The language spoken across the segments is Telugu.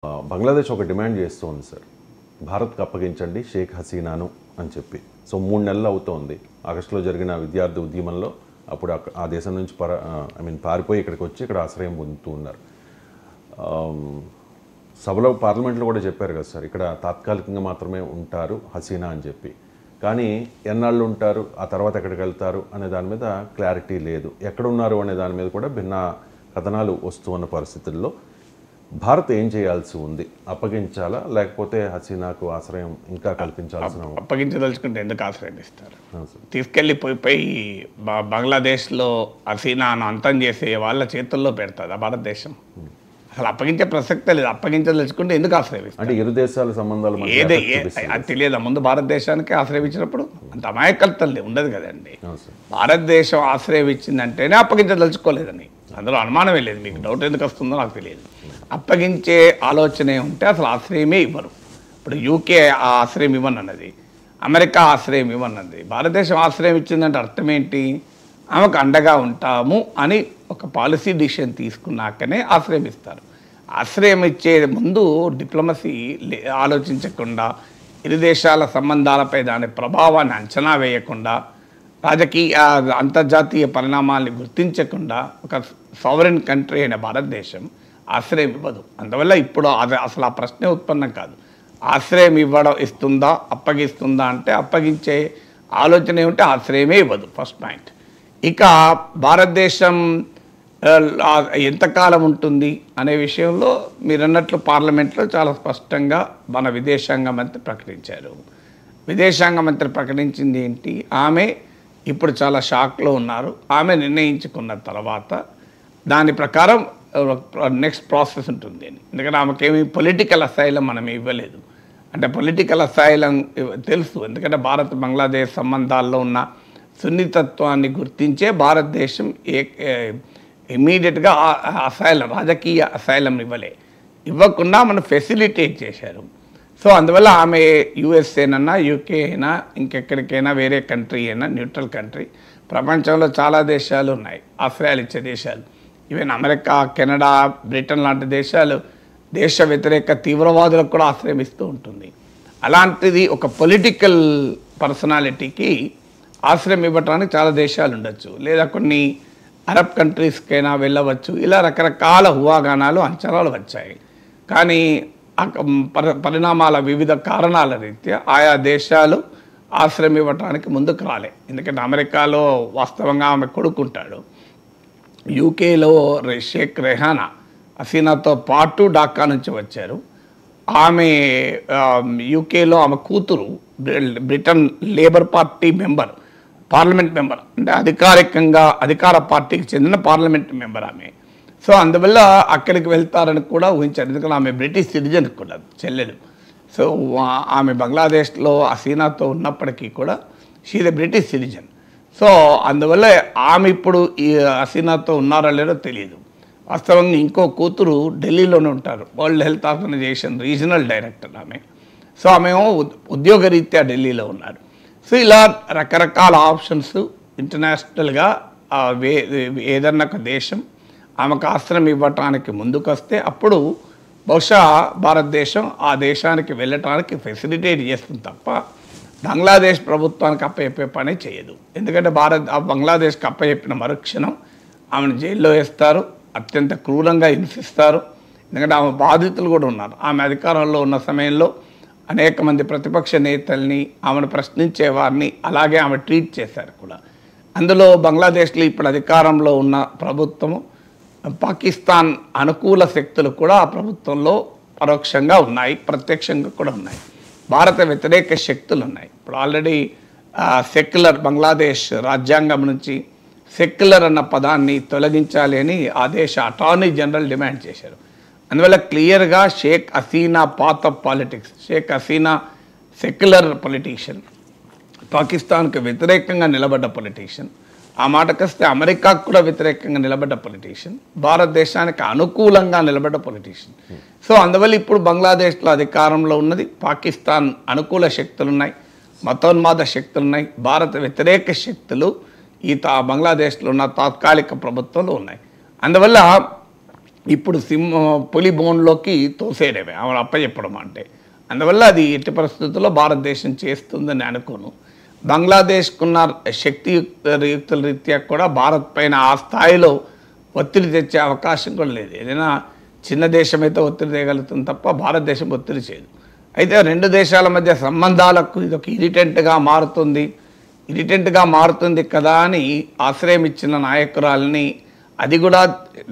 బంగ్లాదేశ్ ఒక డిమాండ్ చేస్తోంది సార్, భారత్కు అప్పగించండి షేక్ హసీనాను అని చెప్పి. సో 3 నెలలు అవుతోంది. ఆగస్టులో జరిగిన విద్యార్థి ఉద్యమంలో అప్పుడు ఆ దేశం నుంచి పారిపోయి ఇక్కడికి వచ్చి ఇక్కడ ఆశ్రయం పొందుతూ ఉన్నారు. సభలో పార్లమెంట్లో కూడా చెప్పారు కదా సార్, ఇక్కడ తాత్కాలికంగా మాత్రమే ఉంటారు హసీనా అని చెప్పి. కానీ ఎన్నాళ్ళు ఉంటారు, ఆ తర్వాత ఎక్కడికి వెళ్తారు అనే దాని మీద క్లారిటీ లేదు. ఎక్కడున్నారు అనే దాని మీద కూడా భిన్న కథనాలు వస్తూ ఉన్న పరిస్థితుల్లో భారత్ ఏం చేయాల్సి ఉంది? అప్పగించాలా, లేకపోతే హసీనాకు ఆశ్రయం ఇంకా కల్పించాల్సిన? అప్పగించదలుచుకుంటే ఎందుకు ఆశ్రయం ఇస్తారు? తీసుకెళ్ళి పోయి బంగ్లాదేశ్లో హసీనాను అంతం చేసే వాళ్ళ చేతుల్లో పెడుతుంది భారతదేశం. అసలు అప్పగించే ప్రసక్తే లేదు. అప్పగించదలుచుకుంటే ఎందుకు ఆశ్రయిస్తారు? అంటే ఇరు దేశాల సంబంధాలు అది తెలియదా? ముందు భారతదేశానికి ఆశ్రయం ఇచ్చినప్పుడు అంత అమాయకత్వం ఉండదు కదండి. భారతదేశం ఆశ్రయం ఇచ్చిందంటేనే అప్పగించదలుచుకోలేదని అందులో అనుమానమే లేదు. మీకు డౌట్ ఎందుకు వస్తుందో నాకు తెలియదు. అప్పగించే ఆలోచనే ఉంటే అసలు ఆశ్రయమే ఇవ్వరు. ఇప్పుడు యూకే ఆ ఆశ్రయం ఇవ్వనన్నది, అమెరికా ఆశ్రయం ఇవ్వనన్నది. భారతదేశం ఆశ్రయం ఇచ్చిందంటే అర్థం ఏంటి? ఆమెకు అండగా ఉంటాము అని ఒక పాలసీ డిసిషన్ తీసుకున్నాకనే ఆశ్రయం ఇస్తారు. ఆశ్రయం ఇచ్చే ముందు డిప్లొమసీ ఆలోచించకుండా, ఇరు దేశాల సంబంధాలపై దాని ప్రభావాన్ని అంచనా వేయకుండా, రాజకీయ అంతర్జాతీయ పరిణామాల్ని గుర్తించకుండా ఒక సావరెన్ కంట్రీ అయిన భారతదేశం ఆశ్రయం ఇవ్వదు. అందువల్ల ఇప్పుడు అసలు ఆ ప్రశ్నే ఉత్పన్నం కాదు. ఆశ్రయం ఇస్తుందా, అప్పగిస్తుందా అంటే అప్పగించే ఆలోచన ఏమిటి? ఆశ్రయమే ఇవ్వదు. First point. ఇక భారతదేశం ఎంతకాలం ఉంటుంది అనే విషయంలో మీరు అన్నట్లు పార్లమెంట్లో చాలా స్పష్టంగా మన విదేశాంగ మంత్రి ప్రకటించారు. విదేశాంగ మంత్రి ప్రకటించింది ఏంటి? ఆమె ఇప్పుడు చాలా షాక్లో ఉన్నారు. ఆమె నిర్ణయించుకున్న తర్వాత దాని ప్రకారం నెక్స్ట్ ప్రాసెస్ ఉంటుంది అని. ఎందుకంటే ఆమెకేమీ పొలిటికల్ అసైలం మనం ఇవ్వలేదు. అంటే పొలిటికల్ అసైలం తెలుసు, ఎందుకంటే భారత్ బంగ్లాదేశ్ సంబంధాల్లో ఉన్న సున్నితత్వాన్ని గుర్తించే భారతదేశం ఇమీడియట్గా అసైలం, రాజకీయ అసైలం ఇవ్వకుండా మనం ఫెసిలిటేట్ చేశారు. సో అందువల్ల ఆమె యుఎస్ఏనన్నా, యూకే అయినా, ఇంకెక్కడికైనా, వేరే కంట్రీ అయినా, న్యూట్రల్ కంట్రీ, ప్రపంచంలో చాలా దేశాలు ఉన్నాయి ఆశ్రయాలు ఇచ్చే దేశాలు. ఈవెన్ అమెరికా, కెనడా, బ్రిటన్ లాంటి దేశాలు దేశ వ్యతిరేక తీవ్రవాదులకు కూడా ఆశ్రయం ఇస్తూ ఉంటుంది. అలాంటిది ఒక పొలిటికల్ పర్సనాలిటీకి ఆశ్రయం ఇవ్వడానికి చాలా దేశాలు ఉండొచ్చు, లేదా కొన్ని అరబ్ కంట్రీస్కైనా వెళ్ళవచ్చు. ఇలా రకరకాల ఊహాగానాలు, అంచనాలు వచ్చాయి. కానీ పరిణామాల వివిధ కారణాల రీత్యా ఆయా దేశాలు ఆశ్రయం ఇవ్వడానికి ముందుకు రాలే. ఎందుకంటే అమెరికాలో వాస్తవంగా ఆమె కొడుకుంటాడు, యూకేలో షేక్ రెహానా హసీనాతో పాటు ఢాకా నుంచి వచ్చారు. ఆమె యూకేలో ఆమె కూతురు Britain labour party member, parliament member, అంటే అధికారికంగా అధికార పార్టీకి చెందిన పార్లమెంట్ మెంబర్ ఆమె. సో అందువల్ల అక్కడికి వెళ్తారని కూడా ఊహించారు. ఎందుకంటే ఆమె బ్రిటిష్ సిటిజన్ కూడా చెల్లెలు. సో ఆమె బంగ్లాదేశ్లో హసీనాతో ఉన్నప్పటికీ కూడా she the British citizen. So అందువల్ల ఆమె ఇప్పుడు ఈ హసీనాతో ఉన్నారో లేదో తెలియదు. వాస్తవంగా ఇంకో కూతురు ఢిల్లీలోనే ఉంటారు, World Health Organization regional director ఆమె. సో ఆమె ఉద్యోగరీత్యా ఢిల్లీలో ఉన్నారు. సో ఇలా రకరకాల ఆప్షన్స్ ఇంటర్నేషనల్గా ఏదన్నా ఒక దేశం ఆమెకు ఆశ్రయం ఇవ్వటానికి ముందుకొస్తే అప్పుడు బహుశా భారతదేశం ఆ దేశానికి వెళ్ళటానికి ఫెసిలిటేట్ చేస్తుంది తప్ప బంగ్లాదేశ్ ప్రభుత్వానికి అప్పచెప్పే పని చేయదు. ఎందుకంటే బంగ్లాదేశ్కి అప్పచెప్పిన మరుక్షణం ఆమెను జైల్లో వేస్తారు, అత్యంత క్రూరంగా హింసిస్తారు. ఎందుకంటే ఆమె బాధితులు కూడా ఉన్నారు. ఆమె అధికారంలో ఉన్న సమయంలో అనేక మంది ప్రతిపక్ష నేతల్ని, ఆమెను ప్రశ్నించే వారిని అలాగే ఆమె ట్రీట్ చేశారు కూడా. అందులో బంగ్లాదేశ్లో ఇప్పుడు అధికారంలో ఉన్న ప్రభుత్వము, పాకిస్తాన్ అనుకూల శక్తులు కూడా ఆ ప్రభుత్వంలో పరోక్షంగా ఉన్నాయి, ప్రత్యక్షంగా కూడా ఉన్నాయి. భారత వ్యతిరేక శక్తులు ఉన్నాయి. ఇప్పుడు ఆల్రెడీ సెక్యులర్ బంగ్లాదేశ్ రాజ్యాంగం నుంచి సెక్యులర్ అన్న పదాన్ని తొలగించాలి అని ఆ దేశ అటార్నీ జనరల్ డిమాండ్ చేశారు. అందువల్ల క్లియర్గా Sheikh Hasina path of politics, Sheikh Hasina secular politician, పాకిస్తాన్కి వ్యతిరేకంగా నిలబడ్డ పొలిటీషియన్, ఆ మాటకొస్తే అమెరికాకు కూడా వ్యతిరేకంగా నిలబడ్డ పొలిటీషియన్, భారతదేశానికి అనుకూలంగా నిలబడ్డ పొలిటీషియన్. సో అందువల్ల ఇప్పుడు బంగ్లాదేశ్లో అధికారంలో ఉన్నది పాకిస్తాన్ అనుకూల శక్తులు ఉన్నాయి, మతోన్మాద శక్తులు ఉన్నాయి, భారత వ్యతిరేక శక్తులు ఈ బంగ్లాదేశ్లో ఉన్న తాత్కాలిక ప్రభుత్వంలో ఉన్నాయి. అందువల్ల ఇప్పుడు పులి బోన్లోకి తోసేయడమే ఆమె అప్పచెప్పడం అంటే. అందువల్ల అది ఎట్టి పరిస్థితుల్లో భారతదేశం చేస్తుందని అనుకోను. బంగ్లాదేశ్కున్న శక్తియుక్తుల రీత్యా కూడా భారత్ పైన ఆ స్థాయిలో ఒత్తిడి తెచ్చే అవకాశం కూడా లేదు. ఏదైనా చిన్న దేశం అయితే ఒత్తిడి తేగలుగుతుంది తప్ప భారతదేశం ఒత్తిడి చేయదు. అయితే రెండు దేశాల మధ్య సంబంధాలకు ఇది ఒక ఇరిటెంట్గా మారుతుంది కదా అని ఆశ్రయం ఇచ్చిన నాయకురాలని, అది కూడా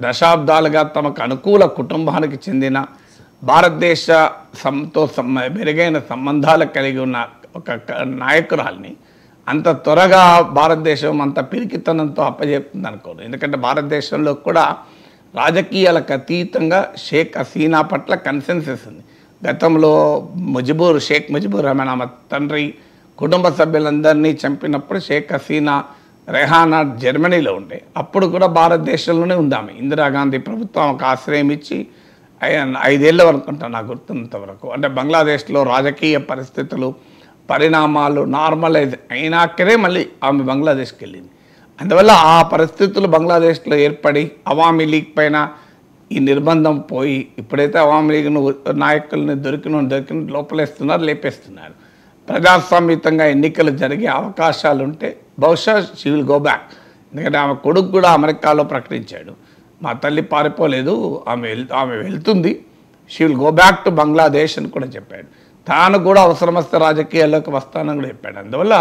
దశాబ్దాలుగా తమకు అనుకూల కుటుంబానికి చెందిన భారతదేశంతో మెరుగైన సంబంధాలు కలిగి ఉన్న ఒక నాయకురాల్ని అంత త్వరగా భారతదేశం అంత పిరికితనంతో అప్పజెప్తుంది అనుకోను. ఎందుకంటే భారతదేశంలో కూడా రాజకీయాలకు అతీతంగా షేక్ హసీనా పట్ల కన్సెన్సస్ ఉంది. గతంలో షేక్ ముజిబుర్ రెహమాన్ ఆమె తండ్రి కుటుంబ సభ్యులందరినీ చంపినప్పుడు షేక్ హసీనా రెహానా జర్మనీలో ఉండే, అప్పుడు కూడా భారతదేశంలోనే ఉంది ఆమె. ఇందిరాగాంధీ ప్రభుత్వం ఒక ఆశ్రయం ఇచ్చి 5 ఏళ్ళ వరకు ఉంటాను నాకు గుర్తున్నంత వరకు. అంటే బంగ్లాదేశ్లో రాజకీయ పరిస్థితులు పరిణామాలు నార్మలైజ్ అయినాకనే మళ్ళీ ఆమె బంగ్లాదేశ్కి వెళ్ళింది. అందువల్ల ఆ పరిస్థితులు బంగ్లాదేశ్లో ఏర్పడి అవామీ లీగ్ పైన ఈ నిర్బంధం పోయి ఇప్పుడైతే అవామీ లీగ్ నాయకుల్ని దొరికిన లోపలేస్తున్నారు, లేపేస్తున్నారు. ప్రజాస్వామ్యతంగా ఎన్నికలు జరిగే అవకాశాలు ఉంటే బహుశా షీ విల్ గో బ్యాక్. ఎందుకంటే ఆమె కొడుకు కూడా అమెరికాలో ప్రకటించాడు, మా తల్లి పారిపోలేదు, ఆమె వెళ్తుంది, she will go back to Bangladesh అని కూడా చెప్పాడు. తాను కూడా అవసరం వస్తే రాజకీయాల్లోకి వస్తానని కూడా చెప్పాడు. అందువల్ల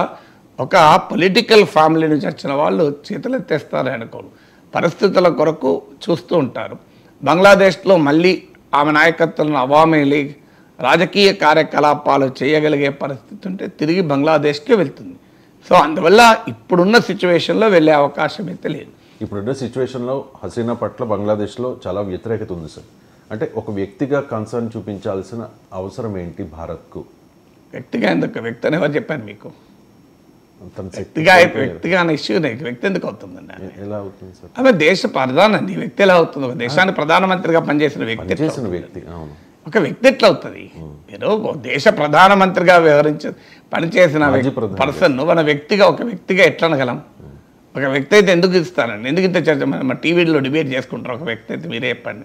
ఒక పొలిటికల్ ఫ్యామిలీ నుంచి వచ్చిన వాళ్ళు చేతులెత్తేస్తారు అనుకోను, పరిస్థితుల కొరకు చూస్తూ ఉంటారు. బంగ్లాదేశ్లో మళ్ళీ ఆమె నాయకత్వంలో అవామీ లీగ్ రాజకీయ కార్యకలాపాలు చేయగలిగే పరిస్థితి ఉంటే తిరిగి బంగ్లాదేశ్కే వెళ్తుంది. సో అందువల్ల ఇప్పుడున్న సిచ్యువేషన్లో వెళ్ళే అవకాశం అయితే లేదు. ఇప్పుడున్న సిచ్యువేషన్లో హసీనా పట్ల బంగ్లాదేశ్లో చాలా వ్యతిరేకత ఉంది సార్. అంటే ఒక వ్యక్తిగా కన్సర్న్ చూపించాల్సిన అవసరం ఏంటి భారత్కు? వ్యక్తిగా వ్యక్తి అని ఎవరు చెప్పాను మీకు? వ్యక్తిగా అనే ఇష్యూ వ్యక్తి ఎందుకు అవుతుందండి? ఎలా అవుతుంది సార్? ఆమె దేశ ప్రధాని వ్యక్తి ఎలా అవుతుంది? ఒక దేశానికి ప్రధానమంత్రిగా పనిచేసిన వ్యక్తి ఒక వ్యక్తి ఎట్లా అవుతుంది? మీరు దేశ ప్రధానమంత్రిగా పనిచేసిన పర్సన్ మన వ్యక్తిగా ఒక వ్యక్తిగా ఎట్లా అనగలం? ఒక వ్యక్తి అయితే ఎందుకు ఇస్తారండి? ఎందుకు ఇంత చర్చ? మన టీవీలో డిబేట్ చేసుకుంటారు. ఒక వ్యక్తి అయితే మీరే చెప్పండి.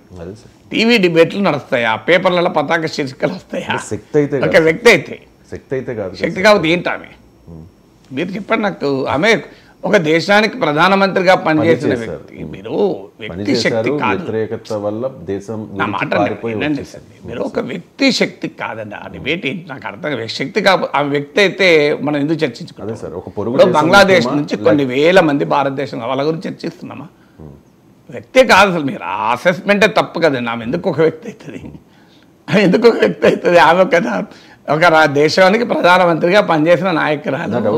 టీవీ డిబేట్లు నడుస్తాయా? పేపర్లలో పతాక శీర్షికలు వస్తాయా? ఒక వ్యక్తి అయితే శక్తి కాకపోతే ఏంటి ఆమె? మీరు చెప్పండి నాకు. ఆమె ఒక దేశానికి ప్రధానమంత్రిగా పనిచేసిన వ్యక్తి. మీరు వ్యక్తి శక్తి కాదు, నా మాట వినండి సార్. మీరు ఒక వ్యక్తి శక్తి కాదండి. ఆ డిబేట్ ఏంటి నాకు అర్థం. శక్తి కాకపోతే ఆమె వ్యక్తి అయితే మనం ఎందుకు చర్చించుకుంటాం సార్? ఇప్పుడు బంగ్లాదేశ్ నుంచి కొన్ని వేల మంది భారతదేశం వాళ్ళ గురించి చర్చిస్తున్నామా? వ్యక్తే కాదు అసలు. మీరు ఆ అసెస్మెంటే తప్పు కదండి. ఆమె ఎందుకు ఒక వ్యక్తి అవుతుంది? ఎందుకు ఒక వ్యక్తి అవుతుంది? ఆమె ఒక దేశానికి ప్రధానమంత్రిగా పనిచేసిన నాయకురాలు.